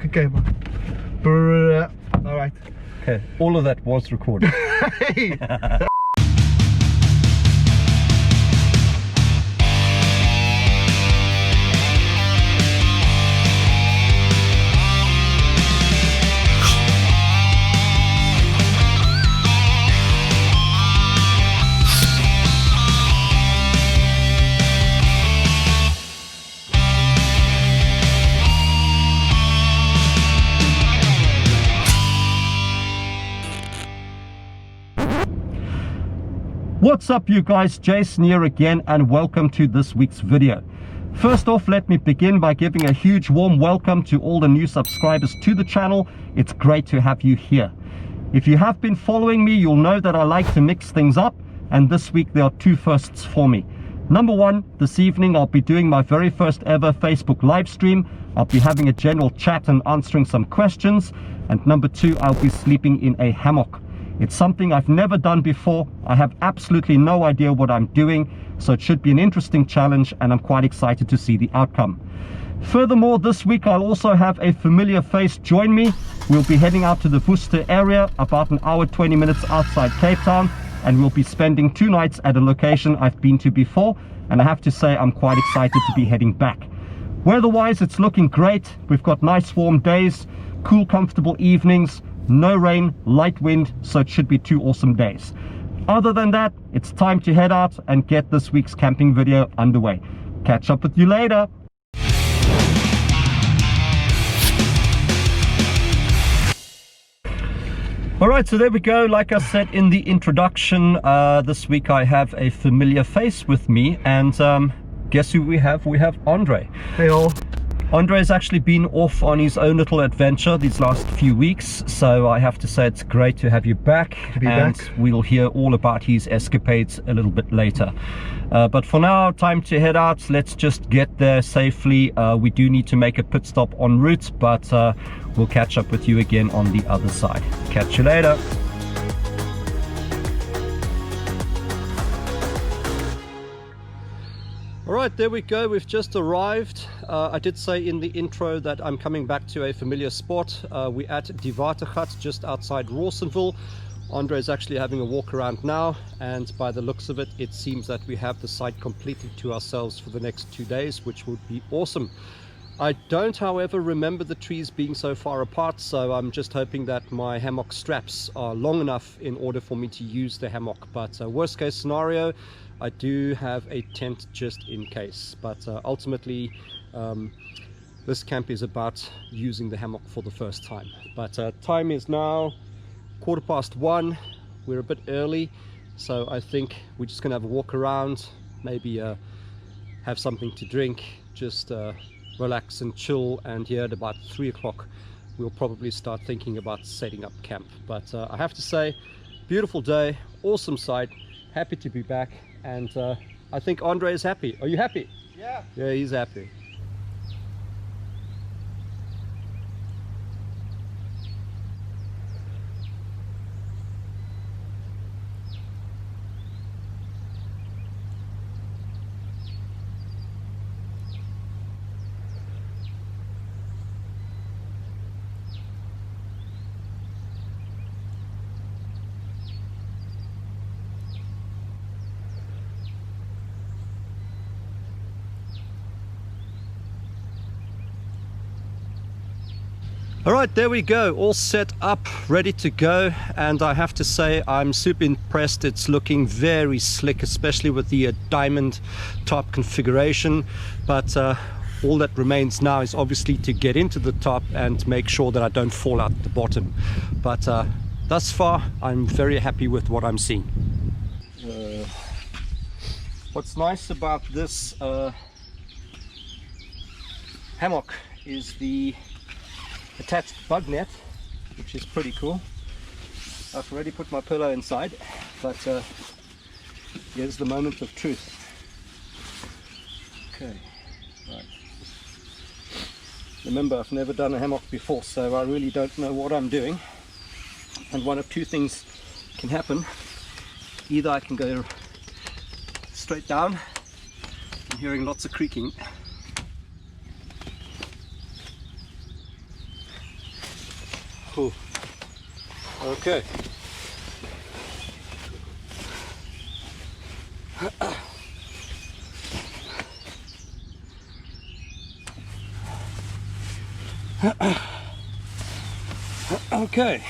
Okay, all right. Okay, all of that was recorded. Hey. What's up you guys, Jason here again and welcome to this week's video. First off, let me begin by giving a huge warm welcome to all the new subscribers to the channel. It's great to have you here. If you have been following me, you'll know that I like to mix things up, and this week there are two firsts for me. Number one, this evening I'll be doing my very first ever Facebook live stream. I'll be having a general chat and answering some questions. And number two, I'll be sleeping in a hammock. It's something I've never done before. I have absolutely no idea what I'm doing, so it should be an interesting challenge and I'm quite excited to see the outcome. Furthermore, this week I'll also have a familiar face join me. We'll be heading out to the Worcester area, about an hour 20 minutes outside Cape Town, and we'll be spending 2 nights at a location I've been to before, and I have to say I'm quite excited to be heading back. Weather-wise, it's looking great. We've got nice warm days, cool comfortable evenings, no rain, light wind, so it should be 2 awesome days. Other than that, it's time to head out and get this week's camping video underway. Catch up with you later. Alright, so there we go. Like I said in the introduction, this week I have a familiar face with me, and guess who we have? We have Andre. Hey all. Andre's actually been off on his own little adventure these last few weeks, so I have to say it's great to have you back. We'll hear all about his escapades a little bit later. But for now, time to head out. Let's just get there safely. We do need to make a pit stop en route, but we'll catch up with you again on the other side. Catch you later. Alright, there we go. We've just arrived. I did say in the intro that I'm coming back to a familiar spot. We're at Die Watergat, just outside Rawsonville. Andre is actually having a walk around now, and by the looks of it, it seems that we have the site completely to ourselves for the next 2 days, which would be awesome. I don't, however, remember the trees being so far apart, so I'm just hoping that my hammock straps are long enough in order for me to use the hammock. But worst case scenario, I do have a tent just in case. But ultimately, this camp is about using the hammock for the first time. But time is now 1:15. We're a bit early, so I think we're just gonna have a walk around, maybe have something to drink, just relax and chill, and here at about 3 o'clock we'll probably start thinking about setting up camp. But I have to say, beautiful day, awesome sight, happy to be back, and I think Andre is happy. Are you happy? Yeah. Yeah, he's happy. Alright, there we go, all set up, ready to go, and I have to say I'm super impressed. It's looking very slick, especially with the diamond tarp configuration, but all that remains now is obviously to get into the tarp and make sure that I don't fall out the bottom. But thus far I'm very happy with what I'm seeing. What's nice about this hammock is the attached bug net, which is pretty cool. I've already put my pillow inside, but here's the moment of truth. Okay, right. Remember, I've never done a hammock before, so I really don't know what I'm doing. And one of two things can happen. Either I can go straight down. I'm hearing lots of creaking. Cool. Okay. Okay.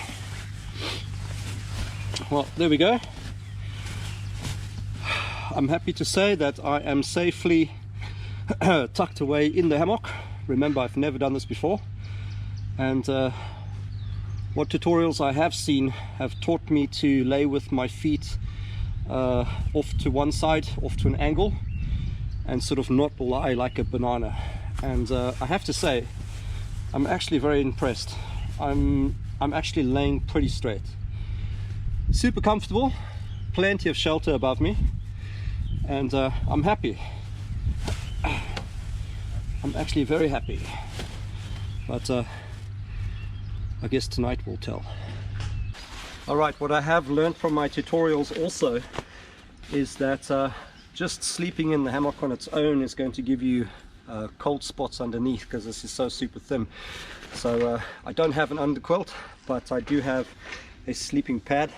Well, there we go. I'm happy to say that I am safely tucked away in the hammock. Remember, I've never done this before, and what tutorials I have seen have taught me to lay with my feet off to one side, off to an angle, and sort of not lie like a banana. And I have to say, I'm actually very impressed. I'm actually laying pretty straight. Super comfortable, plenty of shelter above me, and I'm happy. I'm actually very happy, but I guess tonight will tell. Alright, what I have learned from my tutorials also is that just sleeping in the hammock on its own is going to give you cold spots underneath, because this is so super thin. So I don't have an underquilt, but I do have a sleeping pad,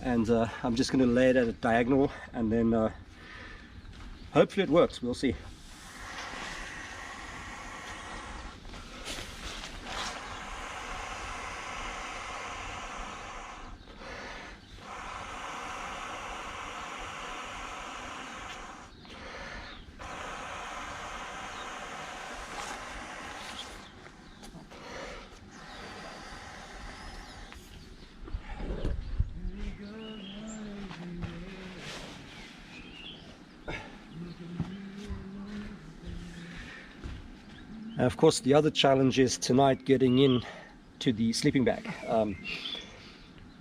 and I'm just going to lay it at a diagonal, and then hopefully it works. We'll see. And of course, the other challenge is tonight getting in to the sleeping bag.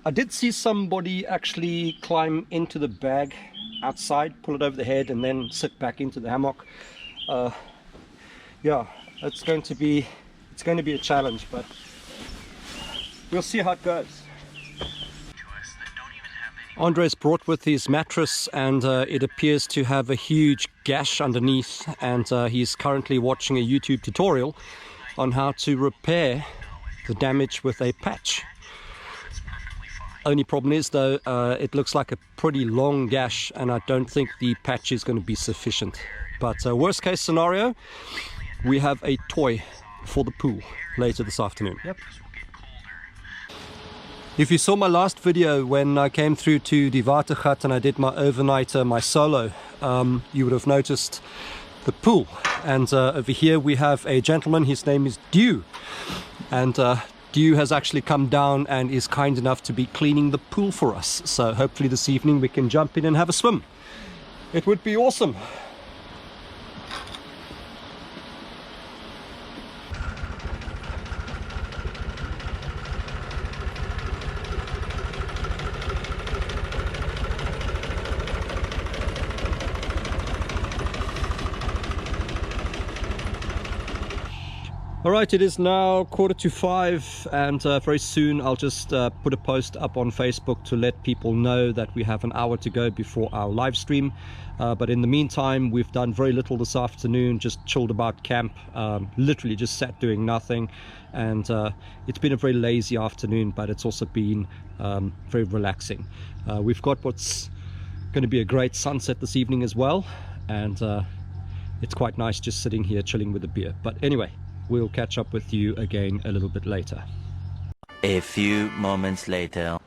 I did see somebody actually climb into the bag outside, pull it over the head, and then sit back into the hammock. Yeah, it's going to be a challenge, but we'll see how it goes. Andres brought with his mattress, and it appears to have a huge gash underneath, and he's currently watching a YouTube tutorial on how to repair the damage with a patch. Only problem is though, it looks like a pretty long gash, and I don't think the patch is going to be sufficient. But worst case scenario, we have a toy for the pool later this afternoon. Yep. If you saw my last video when I came through to the Watergat and I did my overnighter, my solo, you would have noticed the pool. And over here we have a gentleman, his name is Dew. And Dew has actually come down and is kind enough to be cleaning the pool for us. So hopefully this evening we can jump in and have a swim. It would be awesome. Alright, it is now 4:45, and very soon I'll just put a post up on Facebook to let people know that we have an hour to go before our live stream. But in the meantime, we've done very little this afternoon, just chilled about camp, literally just sat doing nothing. And it's been a very lazy afternoon, but it's also been very relaxing. We've got what's going to be a great sunset this evening as well, and it's quite nice just sitting here chilling with a beer. But anyway, we'll catch up with you again a little bit later. A few moments later.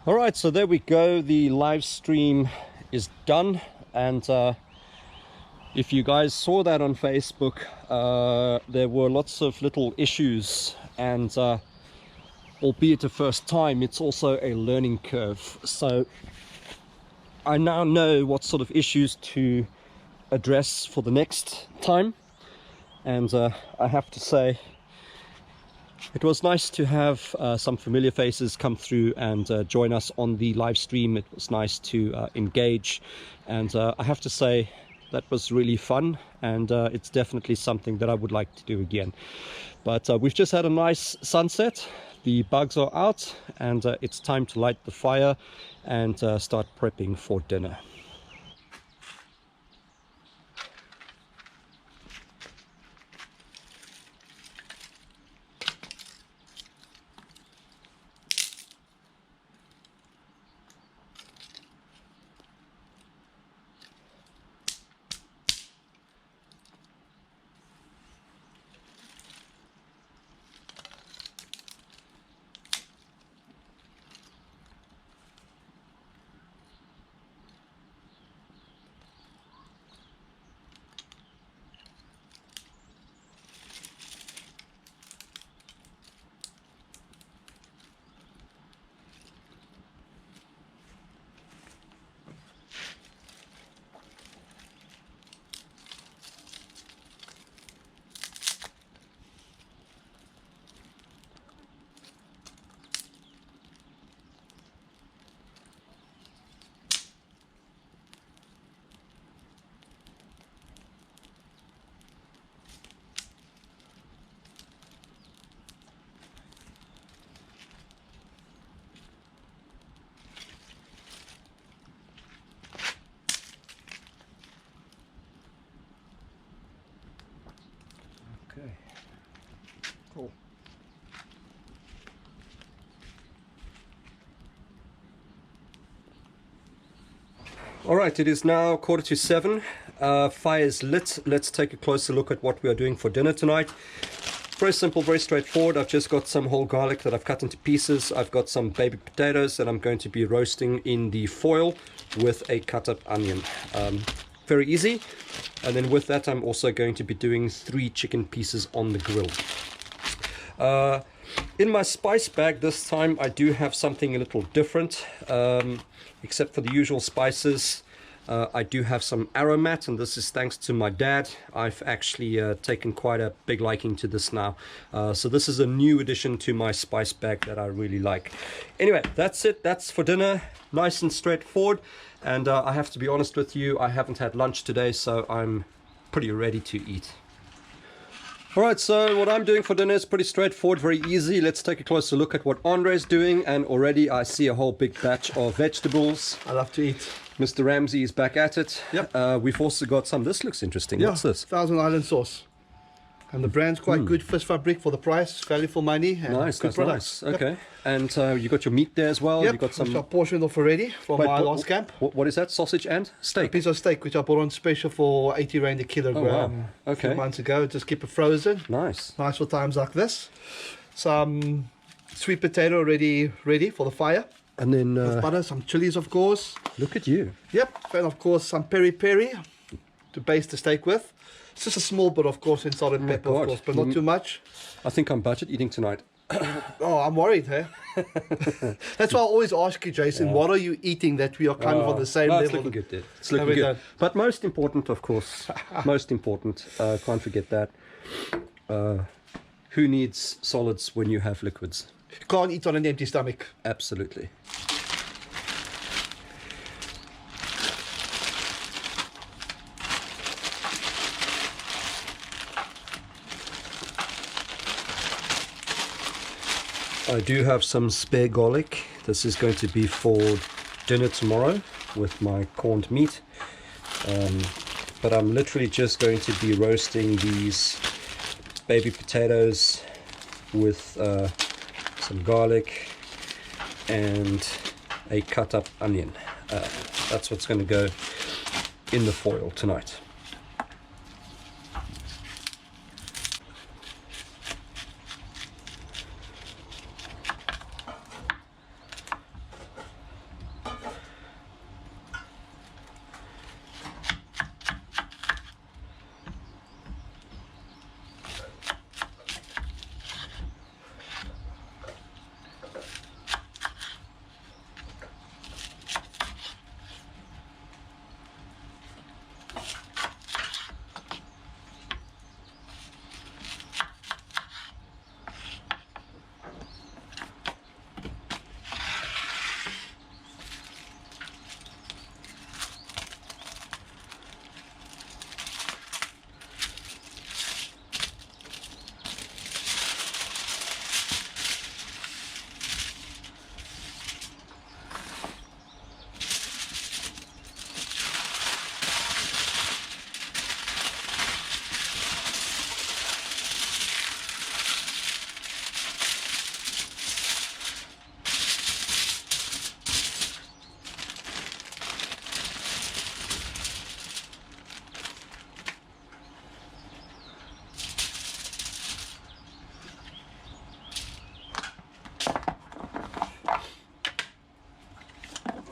Alright, so there we go. The live stream is done, and if you guys saw that on Facebook, there were lots of little issues, and albeit the first time, it's also a learning curve. So I now know what sort of issues to address for the next time. And I have to say, it was nice to have some familiar faces come through and join us on the live stream. It was nice to engage, and I have to say that was really fun, and it's definitely something that I would like to do again. But we've just had a nice sunset, the bugs are out, and it's time to light the fire and start prepping for dinner. Cool. All right, it is now 7:15. Fire's lit. Let's take a closer look at what we are doing for dinner tonight. Very simple, very straightforward. I've just got some whole garlic that I've cut into pieces. I've got some baby potatoes that I'm going to be roasting in the foil with a cut up onion. Very easy. And then with that, I'm also going to be doing 3 chicken pieces on the grill. In my spice bag this time, I do have something a little different. Except for the usual spices, I do have some Aromat, and this is thanks to my dad. I've actually taken quite a big liking to this now. So this is a new addition to my spice bag that I really like. Anyway, that's it. That's for dinner. Nice and straightforward. And I have to be honest with you, I haven't had lunch today, so I'm pretty ready to eat. Alright, so what I'm doing for dinner is pretty straightforward, very easy. Let's take a closer look at what Andre's doing, and already I see a whole big batch of vegetables. I love to eat. Mr. Ramsey is back at it. Yep. We've also got some, this looks interesting. Yeah, What's this? Thousand Island sauce. And the brand's quite good, Fish Fabric for the price, value for money, and Nice, good that's products. nice. Okay. And you got your meat there as well. Yep, You got some. which I portioned off already from Wait, my last camp. What is that? Sausage and A steak? piece of steak which I bought on special for 80 rand a kilogram wow. Okay. a few months ago. Just keep it frozen. Nice. Nice for times like this. Some sweet potato already ready for the fire. And then With butter, some chilies of course. look at you. Yep, and of course some peri-peri to baste the steak with. It's just a small bit of course in salt and pepper God. of course, but not too much. I think I'm budget eating tonight. Oh, I'm worried, hey? That's why I always ask you, Jason, what are you eating that we are kind of on the same No, level? it's looking good, dude. It's No, looking we good. don't. But most important, of course, most important, can't forget that. Who needs solids when you have liquids? You can't eat on an empty stomach. Absolutely. I do have some spare garlic. This is going to be for dinner tomorrow with my corned meat. But I'm literally just going to be roasting these baby potatoes with some garlic and a cut up onion. That's what's going to go in the foil tonight.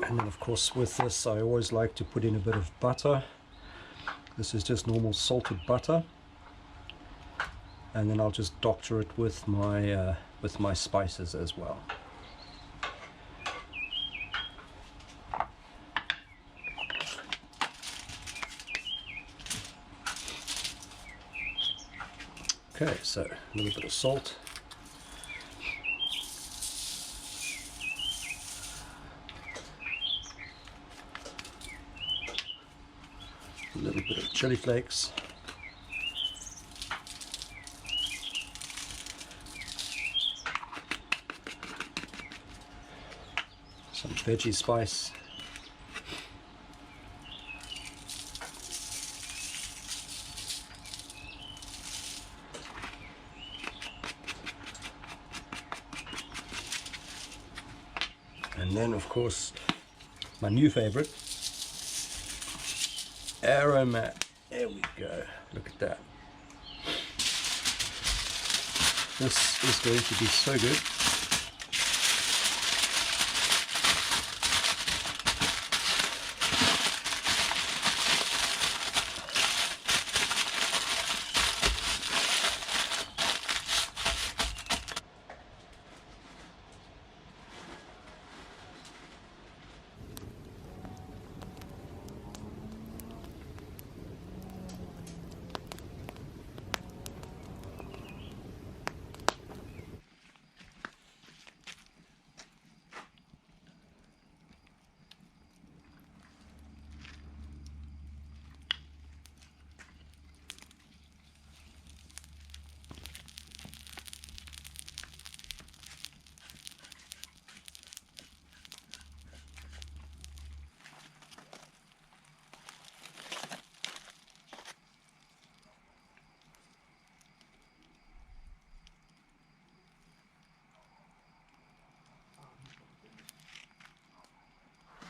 And then of course with this I always like to put in a bit of butter. This is just normal salted butter, and then I'll just doctor it with my spices as well. Okay, so a little bit of salt. A little bit of chili flakes. Some veggie spice. And then of course my new favorite, Aromat. There we go. Look at that. This is going to be so good.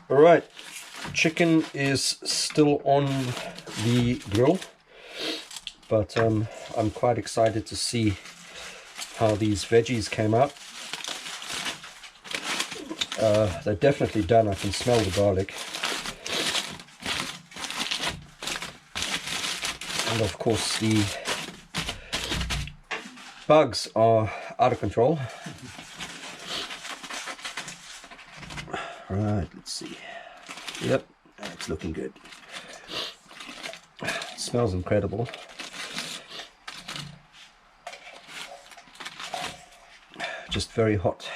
All right, chicken is still on the grill, but I'm quite excited to see how these veggies came out. They're definitely done. I can smell the garlic. And of course the bugs are out of control. Right, let's see. Yep, it's looking good. It smells incredible. Just very hot.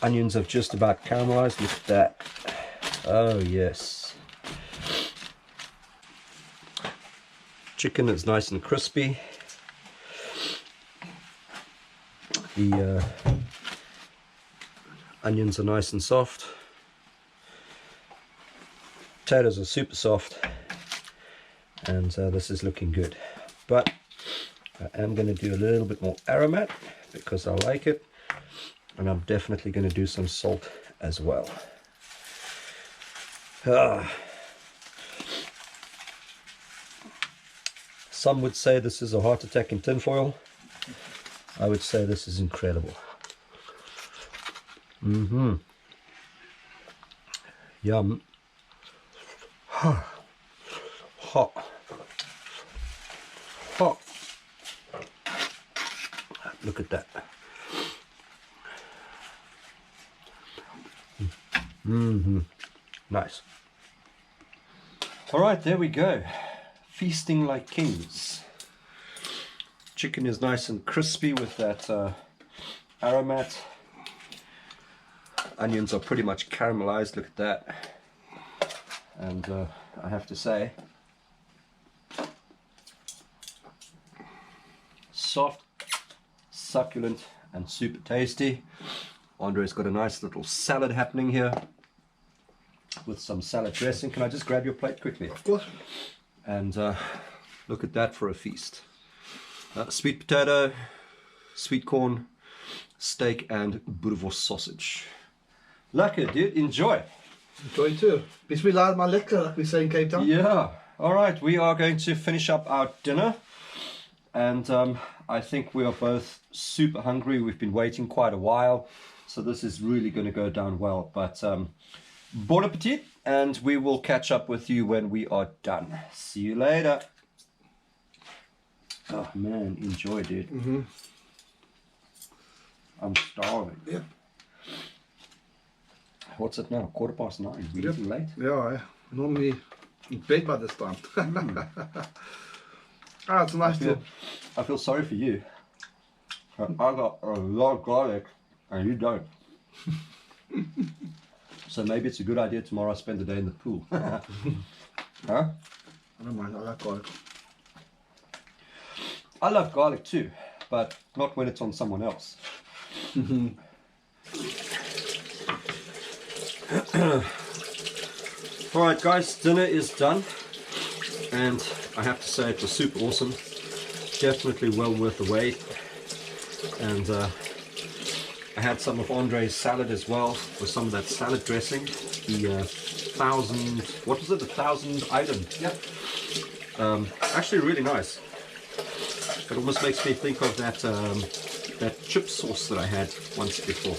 Onions have just about caramelized. Look at that. Oh yes. Chicken is nice and crispy. The onions are nice and soft. Potatoes are super soft, and this is looking good. But I am going to do a little bit more Aromat because I like it, and I'm definitely going to do some salt as well. Some would say this is a heart attack in tinfoil. I would say this is incredible. Yum. Hot. Hot. Look at that. Nice. All right, there we go. Feasting like kings. Chicken is nice and crispy with that Aromat. Onions are pretty much caramelized. Look at that. And I have to say, soft, succulent, and super tasty. Andre's got a nice little salad happening here with some salad dressing. Can I just grab your plate quickly? Of course. And look at that for a feast. Sweet potato, sweet corn, steak, and boerewors sausage. Lekker, dude. Enjoy. Enjoy too. Bismillah maar lekker, like we say in Cape Town. Yeah. All right. We are going to finish up our dinner. And I think we are both super hungry. We've been waiting quite a while. So this is really going to go down well. But bon appetit. And we will catch up with you when we are done. See you later. Oh, man. Enjoy, dude. I'm starving. Yep. What's it now? 9:15. We're eating late? Yeah, normally in bed by this time. It's nice I feel sorry for you. I got a lot of garlic and you don't. So maybe it's a good idea tomorrow I spend the day in the pool. Huh? I don't mind, I like garlic. I love garlic too, but not when it's on someone else. Alright guys, dinner is done, and I have to say it was super awesome. Definitely well worth the wait, and I had some of Andre's salad as well, with some of that salad dressing. The 1,000, what was it? The 1,000 item. Yep. Actually really nice. It almost makes me think of that that chip sauce that I had once before.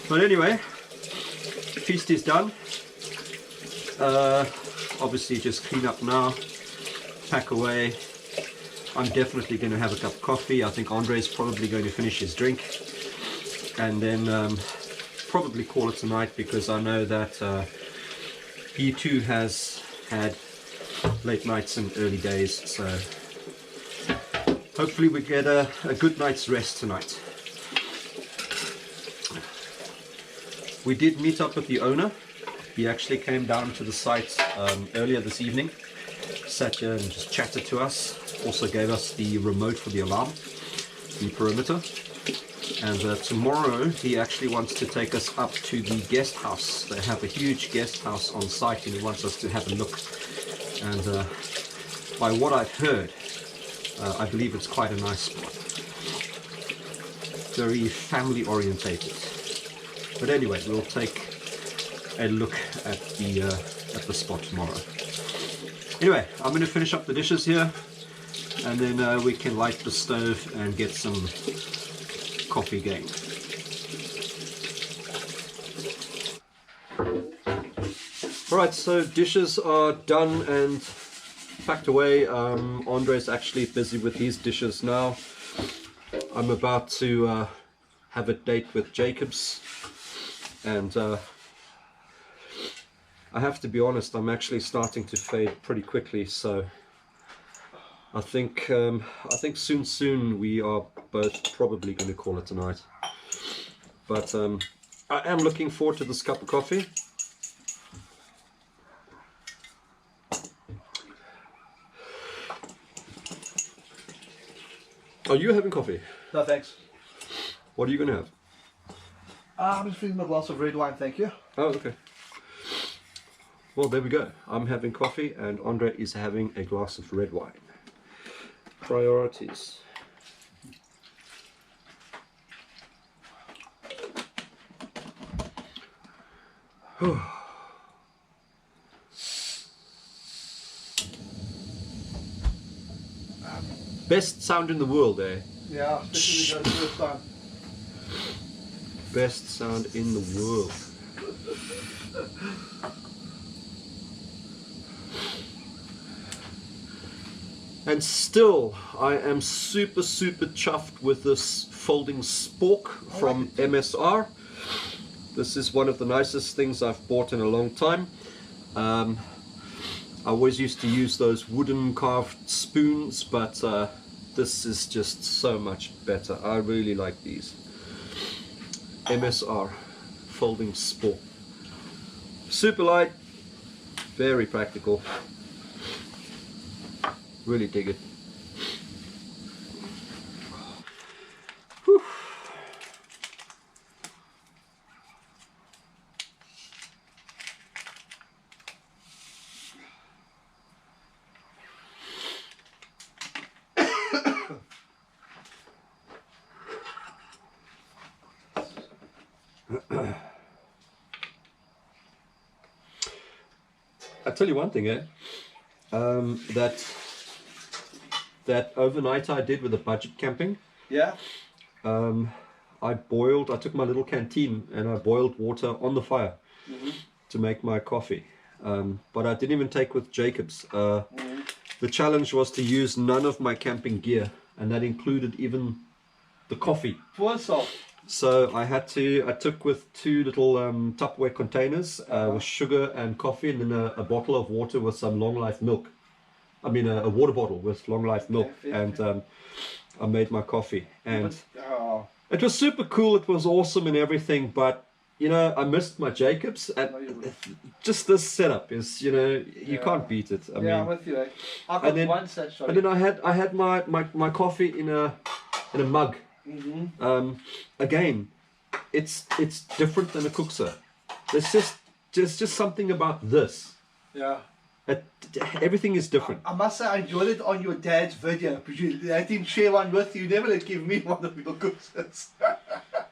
But anyway, feast is done. Obviously just clean up now, pack away. I'm definitely going to have a cup of coffee. I think Andre's probably going to finish his drink, and then probably call it tonight, because I know that he too has had late nights and early days, so hopefully we get a good night's rest tonight. We did meet up with the owner. He actually came down to the site earlier this evening, sat here and just chatted to us, also gave us the remote for the alarm, the perimeter, and tomorrow he actually wants to take us up to the guest house. They have a huge guest house on site and he wants us to have a look, and by what I've heard, I believe it's quite a nice spot, very family orientated. But anyway, we'll take a look at the spot tomorrow. Anyway, I'm going to finish up the dishes here, and then we can light the stove and get some coffee going. Alright, so dishes are done and packed away. Andre's actually busy with his dishes now. I'm about to have a date with Jacobs, and I have to be honest, I'm actually starting to fade pretty quickly, so I think soon we are both probably going to call it tonight. But I am looking forward to this cup of coffee. Are you having coffee? No thanks. What are you going to have? I'm just drinking a glass of red wine, thank you. Oh, okay. Well, there we go. I'm having coffee and Andre is having a glass of red wine. Priorities. Best sound in the world, eh? Yeah, especially the first time. Best sound in the world. And still, I am super chuffed with this folding spork from MSR. This is one of the nicest things I've bought in a long time. I always used to use those wooden carved spoons, but this is just so much better. I really like these. MSR folding spork. Super light, very practical. Really dig it. Whew. I tell you one thing, that overnight I did with the budget camping. Yeah. I took my little canteen and I boiled water on the fire to make my coffee. But I didn't even take with Jacobs. The challenge was to use none of my camping gear, and that included even the coffee. Poor soul. So I took with two little Tupperware containers with sugar and coffee, and then a bottle of water with some long life milk. I mean a water bottle with long life milk, and I made my coffee, and it was super cool. It was awesome and everything, but you know, I missed my Jacobs, and just this setup is, you know, you can't beat it. I mean, I'm with you. I've got one set. And then I had my coffee in a mug. Again, it's different than a cookser. There's just something about this. Yeah. Everything is different. I must say I enjoyed it on your dad's video, because you let him share one with you. You never let give me one of your cookers.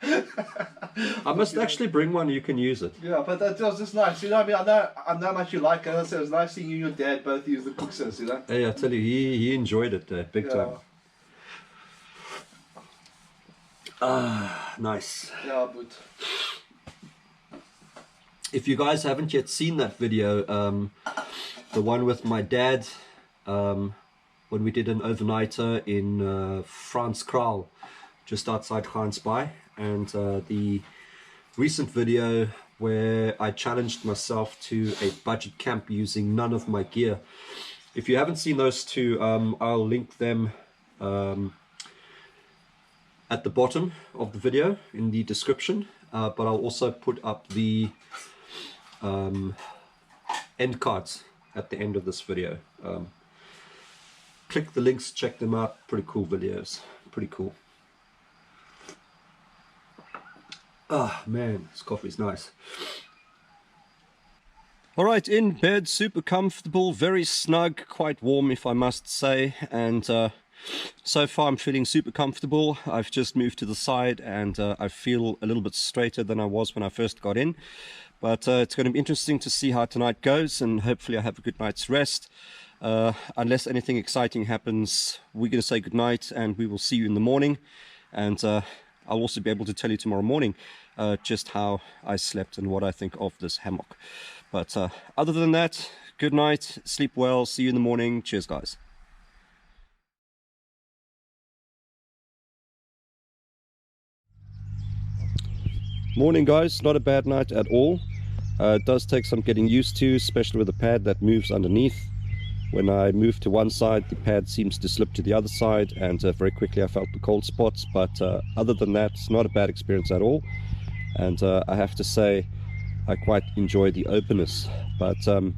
I must actually bring one. You can use it. Yeah, but that was just nice. You know, I mean, I know how much you like it. So it was nice seeing you and your dad both use the cook sauce, you know. Hey, I tell you, he enjoyed it big time. Ah, nice. Yeah, but if you guys haven't yet seen that video, the one with my dad, when we did an overnighter in France Kral, just outside Gansbaai, and the recent video where I challenged myself to a budget camp using none of my gear. If you haven't seen those two, I'll link them at the bottom of the video in the description, but I'll also put up the end cards at the end of this video. Click the links, check them out. Pretty cool videos, pretty cool. Ah, man, this coffee's nice. All right, in bed, super comfortable, very snug, quite warm if I must say, and so far I'm feeling super comfortable. I've just moved to the side and I feel a little bit straighter than I was when I first got in, but it's going to be interesting to see how tonight goes, and hopefully I have a good night's rest. Unless anything exciting happens, we're going to say good night and we will see you in the morning, and I'll also be able to tell you tomorrow morning just how I slept and what I think of this hammock. But other than that, good night, sleep well, see you in the morning. Cheers, guys. Morning, guys. Not a bad night at all. It does take some getting used to, especially with the pad that moves underneath. When I move to one side, the pad seems to slip to the other side, and very quickly I felt the cold spots. But other than that, it's not a bad experience at all. And I have to say, I quite enjoy the openness. But time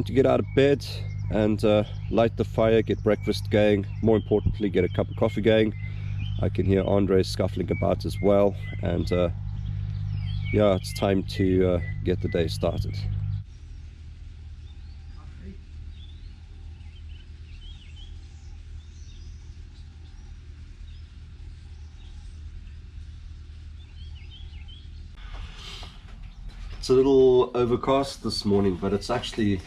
to get out of bed and light the fire, get breakfast going. More importantly, get a cup of coffee going. I can hear Andre scuffling about as well. And yeah, it's time to get the day started. It's a little overcast this morning, but it's actually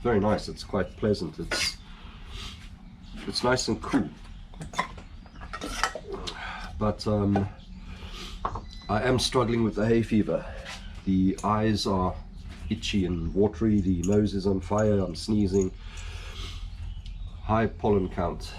very nice. It's quite pleasant. It's nice and cool. But I am struggling with the hay fever. The eyes are itchy and watery, the nose is on fire, I'm sneezing. High pollen count.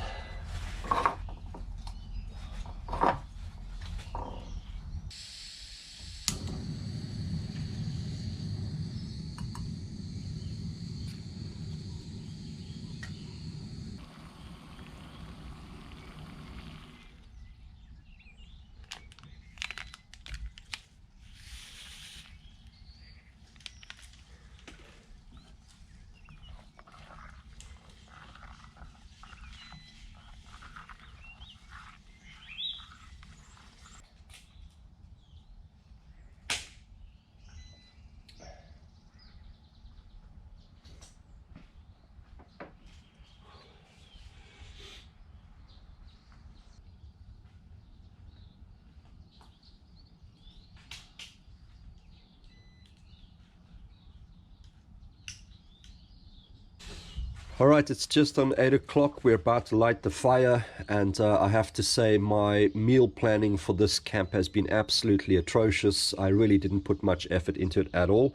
All right, it's just on 8 o'clock. We're about to light the fire, and I have to say my meal planning for this camp has been absolutely atrocious. I really didn't put much effort into it at all.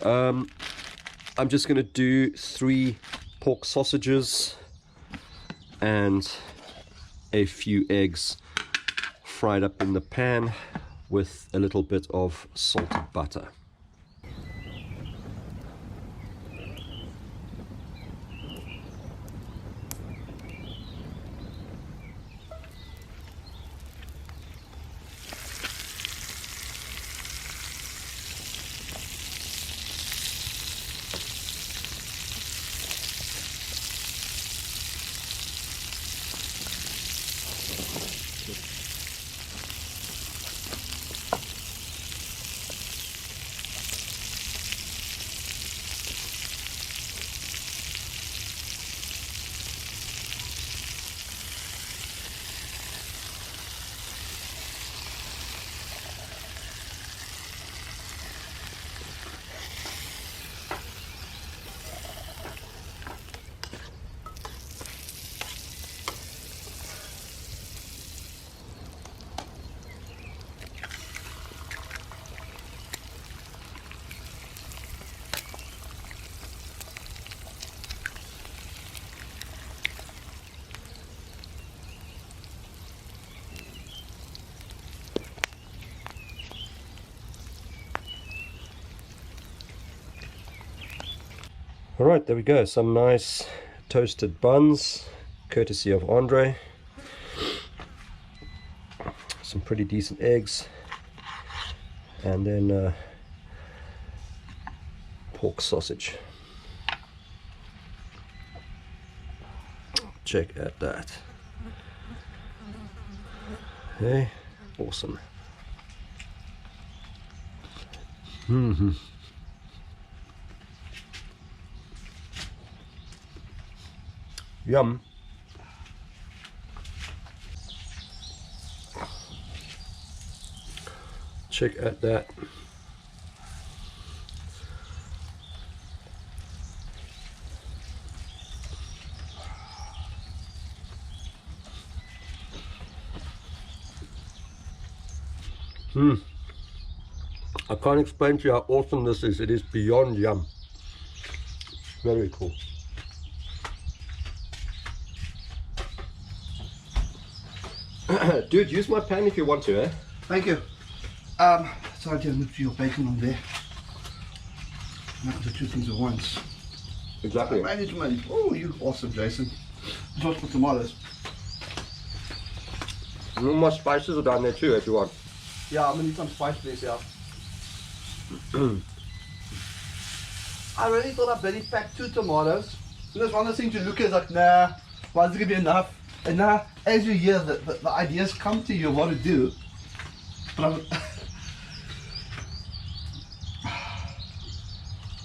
I'm just going to do 3 pork sausages and a few eggs fried up in the pan with a little bit of salted butter. Alright, there we go. Some nice toasted buns, courtesy of Andre. Some pretty decent eggs. And then pork sausage. Check out that. Hey, awesome. Yum. Check out that. I can't explain to you how awesome this is. It is beyond yum. Very cool. Dude, use my pan if you want to, eh? Thank you. So I just move your bacon on there. Not the two things at once. Exactly. Management. Oh, you awesome, Jason. Just for tomatoes. And all my spices are down there too if you want. Yeah, I'm gonna need some spice, please, yeah. I really thought I'd barely packed 2 tomatoes. And that's one of the things you look at, like, nah, one's gonna be enough. And now, as you hear, the ideas come to you what to do. But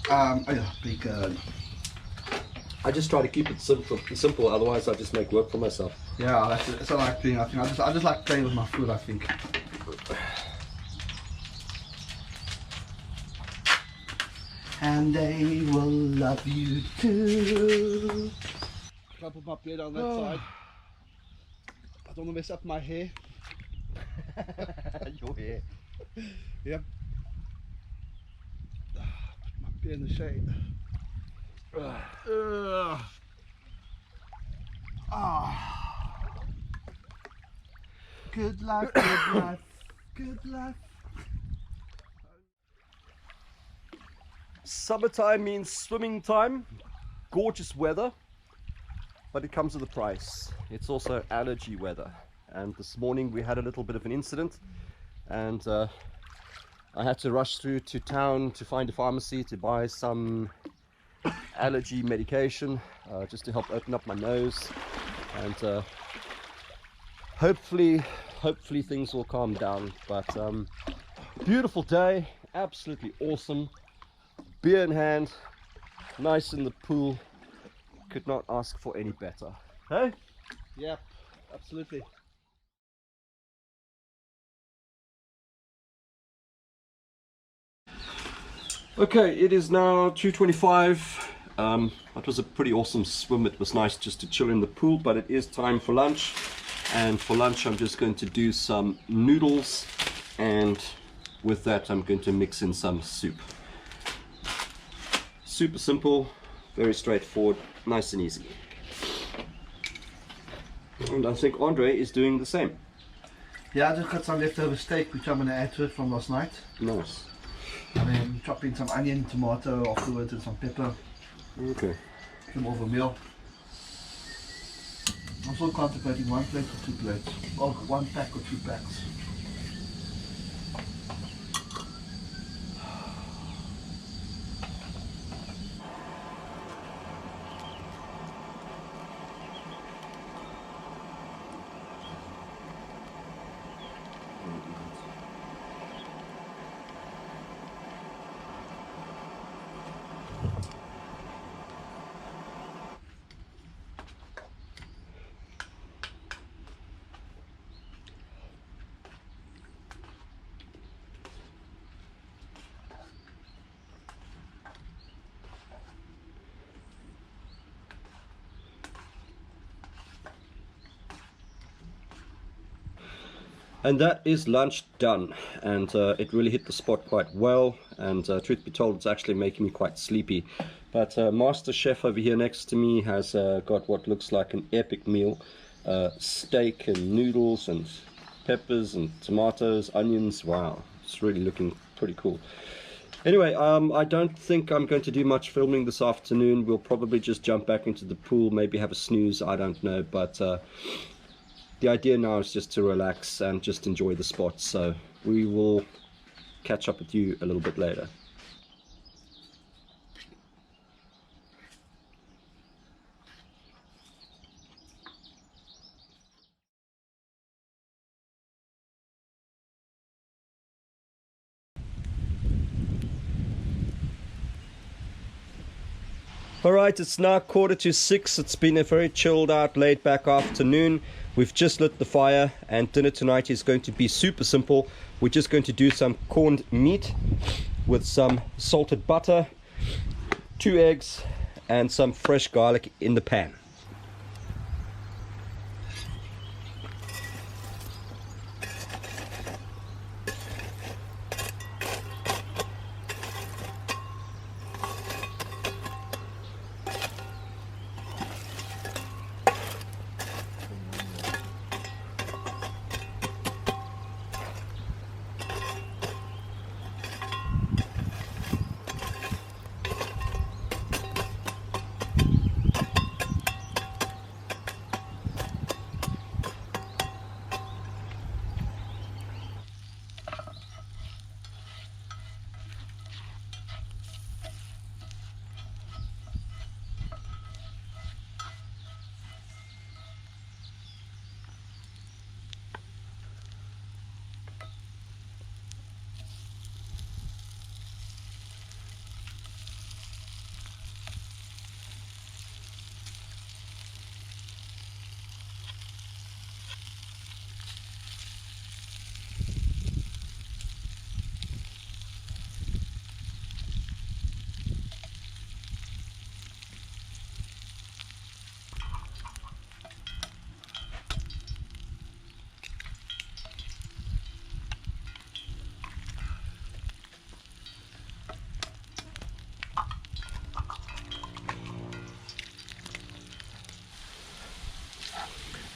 oh yeah, bacon. I just try to keep it simple, otherwise I just make work for myself. Yeah, that's what I like doing. I think I just like playing with my food, I think. And they will love you too. I'll put my beard on that side. I don't want to mess up my hair. Your hair. Yep. Put my beard in the shade. Good life, good life, good life. Summertime means swimming time, gorgeous weather, but it comes with a price. It's also allergy weather, and this morning we had a little bit of an incident, and I had to rush through to town to find a pharmacy to buy some allergy medication just to help open up my nose, and hopefully things will calm down. But beautiful day, absolutely awesome. Beer in hand, nice in the pool, could not ask for any better. Hey? Yep, absolutely. Okay, it is now 2:25. It was a pretty awesome swim. It was nice just to chill in the pool, but it is time for lunch. And for lunch I'm just going to do some noodles, and with that I'm going to mix in some soup. Super simple, very straightforward, nice and easy. And I think Andre is doing the same. Yeah, I just got some leftover steak which I'm going to add to it from last night. Nice. And then chop in some onion, tomato afterwards, and some pepper. Okay. Some over meal. I'm still contemplating 1 plate or 2 plates. Or 1 pack or 2 packs. And that is lunch done, and it really hit the spot quite well, and truth be told, it's actually making me quite sleepy. But Master Chef over here next to me has got what looks like an epic meal. Steak and noodles and peppers and tomatoes, onions. Wow, it's really looking pretty cool. Anyway, I don't think I'm going to do much filming this afternoon. We'll probably just jump back into the pool, maybe have a snooze, I don't know. But the idea now is just to relax and just enjoy the spot. So we will catch up with you a little bit later. Alright, it's now 5:45. It's been a very chilled out, laid back afternoon. We've just lit the fire and dinner tonight is going to be super simple. We're just going to do some corned meat with some salted butter, 2 eggs and some fresh garlic in the pan.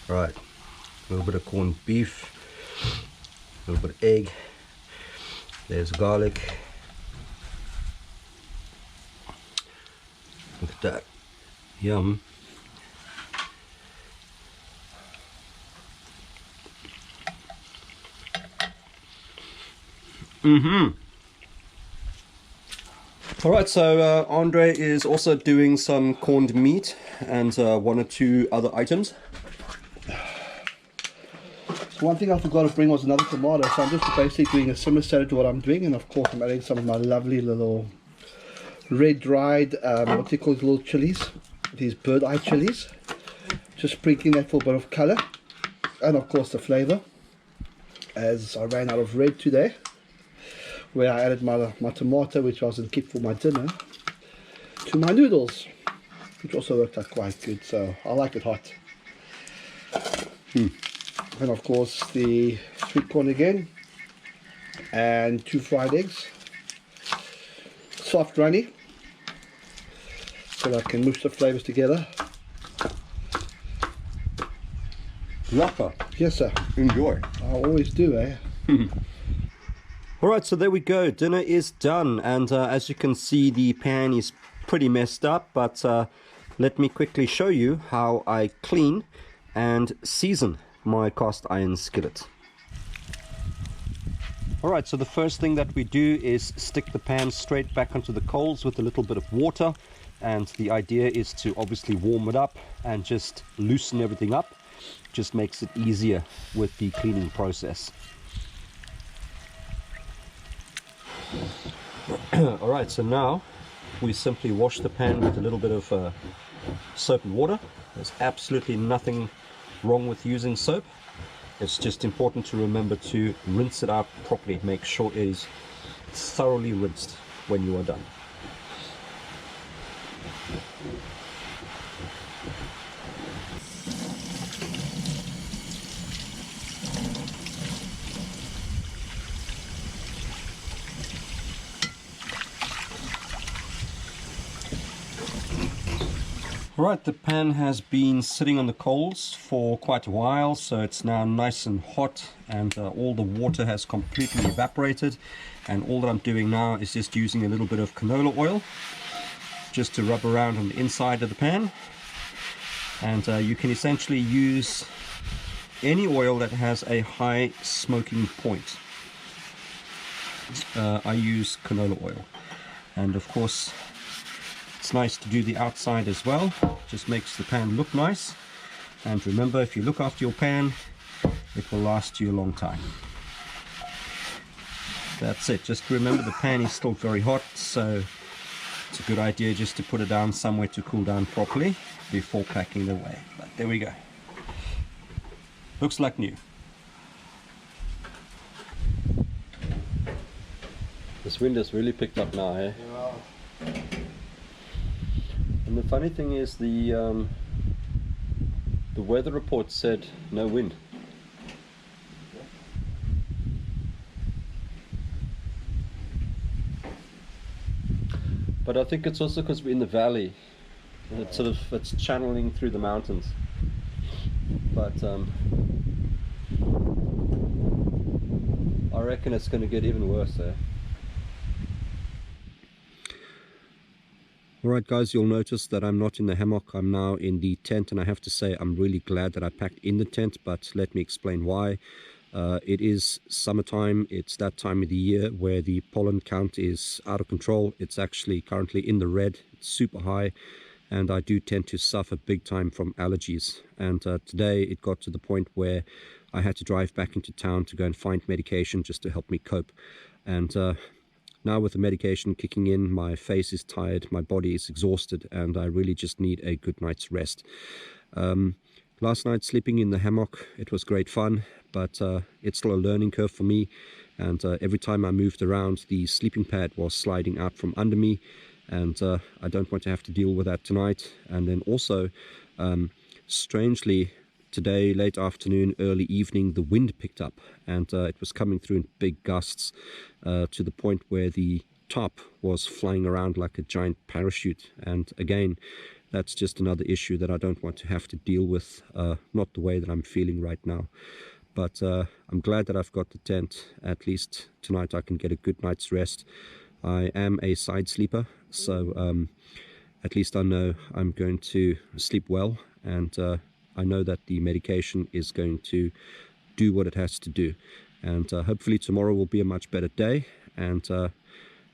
Right, a little bit of corned beef, a little bit of egg, there's garlic. Look at that, yum. Alright, so Andre is also doing some corned meat and 1 or 2 other items. One thing I forgot to bring was another tomato, so I'm just basically doing a similar salad to what I'm doing, and of course I'm adding some of my lovely little red dried, what do you call these little chilies? These bird eye chilies. Just sprinkling that for a bit of colour, and of course the flavour, as I ran out of red today, where I added my tomato, which I was going to keep for my dinner, to my noodles, which also worked out quite good, so I like it hot. And of course the sweet corn again, and 2 fried eggs, soft runny, so that I can mush the flavours together. Lekker. Yes sir. Enjoy. I always do, eh? Alright, so there we go, dinner is done, and as you can see the pan is pretty messed up, but let me quickly show you how I clean and season my cast iron skillet. Alright, so the first thing that we do is stick the pan straight back onto the coals with a little bit of water, and the idea is to obviously warm it up and just loosen everything up. Just makes it easier with the cleaning process. Alright, so now we simply wash the pan with a little bit of soap and water. There's absolutely nothing wrong with using soap. It's just important to remember to rinse it out properly. Make sure it is thoroughly rinsed when you are done. Right, the pan has been sitting on the coals for quite a while, so it's now nice and hot, and all the water has completely evaporated. And all that I'm doing now is just using a little bit of canola oil just to rub around on the inside of the pan. And you can essentially use any oil that has a high smoking point. I use canola oil, and of course it's nice to do the outside as well. Just makes the pan look nice. And remember, if you look after your pan, it will last you a long time. That's it. Just remember, the pan is still very hot, so it's a good idea just to put it down somewhere to cool down properly before packing it away. But there we go. Looks like new. This wind has really picked up now, eh? Yeah. And the funny thing is, the weather report said no wind. But I think it's also because we're in the valley. It's sort of, it's channeling through the mountains. But I reckon it's going to get even worse there. Alright guys, you'll notice that I'm not in the hammock, I'm now in the tent, and I have to say I'm really glad that I packed in the tent, but let me explain why. It is summertime, it's that time of the year where the pollen count is out of control. It's actually currently in the red, it's super high, and I do tend to suffer big time from allergies. And today it got to the point where I had to drive back into town to go and find medication just to help me cope. And now with the medication kicking in, my face is tired, my body is exhausted, and I really just need a good night's rest. Last night sleeping in the hammock, it was great fun, but it's still a learning curve for me. And every time I moved around, the sleeping pad was sliding out from under me, and I don't want to have to deal with that tonight. And then also, strangely, today, late afternoon, early evening, the wind picked up, and it was coming through in big gusts to the point where the tarp was flying around like a giant parachute. And again, that's just another issue that I don't want to have to deal with, not the way that I'm feeling right now. But I'm glad that I've got the tent. At least tonight I can get a good night's rest. I am a side sleeper, so at least I know I'm going to sleep well, and I know that the medication is going to do what it has to do. And hopefully tomorrow will be a much better day, and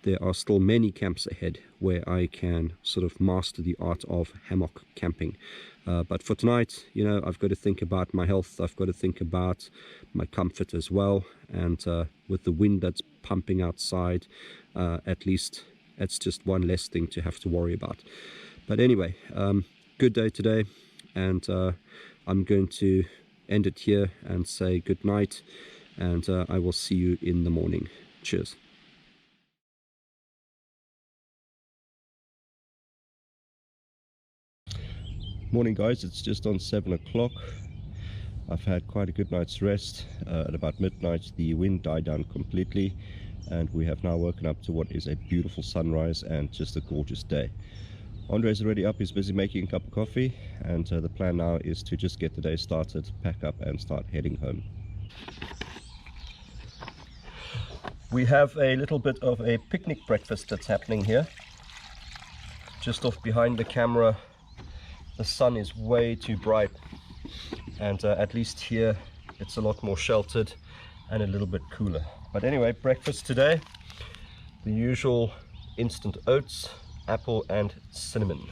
there are still many camps ahead where I can sort of master the art of hammock camping. But for tonight, you know, I've got to think about my health, I've got to think about my comfort as well, and with the wind that's pumping outside, at least it's just one less thing to have to worry about. But anyway, good day today, and I'm going to end it here and say good night, and I will see you in the morning. Cheers. Morning guys, it's just on 7 o'clock. I've had quite a good night's rest. At about midnight the wind died down completely, and we have now woken up to what is a beautiful sunrise and just a gorgeous day. Andre's already up, he's busy making a cup of coffee, and the plan now is to just get the day started, pack up and start heading home. We have a little bit of a picnic breakfast that's happening here. Just off behind the camera, the sun is way too bright, and at least here it's a lot more sheltered and a little bit cooler. But anyway, breakfast today, the usual instant oats, apple and cinnamon.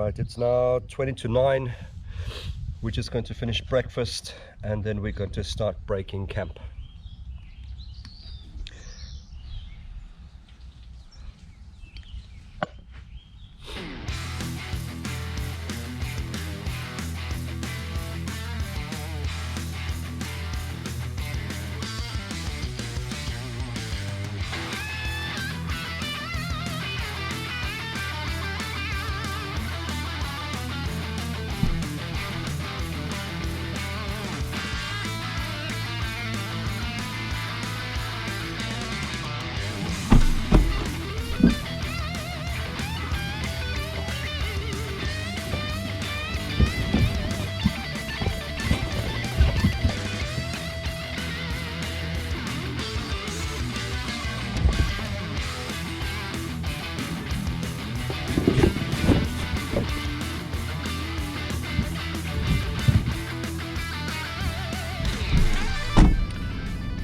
Right, it's now 20 to 9. We're just going to finish breakfast and then we're going to start breaking camp.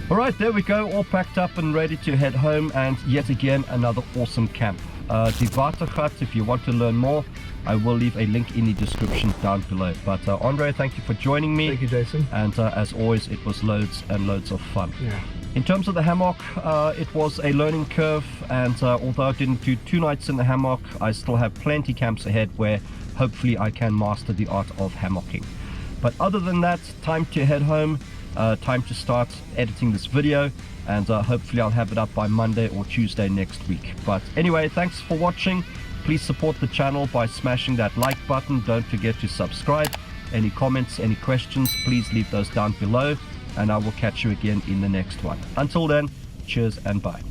Alright, there we go, all packed up and ready to head home, and yet again another awesome camp. Die Watergat, if you want to learn more, I will leave a link in the description down below. But Andre, thank you for joining me. Thank you, Jason. And as always, it was loads and loads of fun. Yeah. In terms of the hammock, it was a learning curve, and although I didn't do 2 nights in the hammock, I still have plenty camps ahead where hopefully I can master the art of hammocking. But other than that, time to head home. Time to start editing this video, and hopefully I'll have it up by Monday or Tuesday next week. But anyway, thanks for watching. Please support the channel by smashing that like button. Don't forget to subscribe. Any comments, any questions, please leave those down below, and I will catch you again in the next one. Until then, cheers and bye.